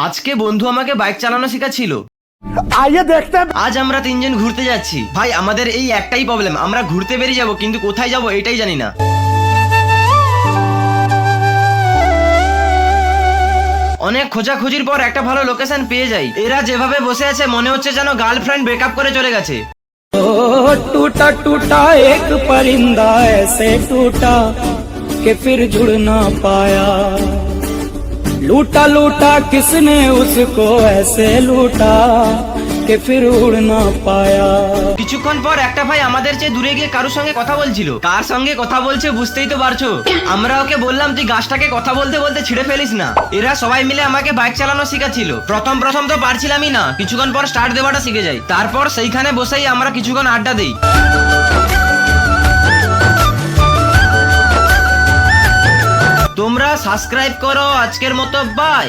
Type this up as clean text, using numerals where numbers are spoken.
আজকে বন্ধু আমাকে বাইক চালানো শেখাচ্ছিল। आइए देखते हैं। আজ আমরা তিনজন ঘুরতে যাচ্ছি। ভাই আমাদের এই একটাই প্রবলেম, আমরা ঘুরতে বেরিয়ে যাব কিন্তু কোথায় যাব এটাই জানি না। অনেক খোঁজাখুঁজির পর একটা ভালো লোকেশন পেয়ে যাই। এরা যেভাবে বসে আছে মনে হচ্ছে যেন গার্লফ্রেন্ড ব্রেকআপ করে চলে গেছে। ओ टूटा टूटा एक परिंदा ऐसे टूटा कि फिर जुड़ ना पाया। लूटा लूटा किसने उसको ऐसे लूटा कि फिर उड़ ना पाया। কিছুক্ষণ পর একটা ভাই আমাদের চেয়ে দূরে গিয়ে কারোর সঙ্গে কথা বলছিল। কার সঙ্গে কথা বলছে বুঝতেই তো পারছো। আমরা ওকে বললাম তুই গাছটাকে কথা বলতে বলতে ছিঁড়ে ফেলিস না। এরা সবাই মিলে আমাকে বাইক চালানো শেখাচ্ছিল। প্রথম প্রথম তো পারছিলামই না, কিছুক্ষণ পর স্টার্ট দেওয়াটা শিখে যাই। তারপর সেইখানে বসেই আমরা কিছুক্ষণ আড্ডা দিই। তোমরা সাবস্ক্রাইব করো। আজকের মতো বাই।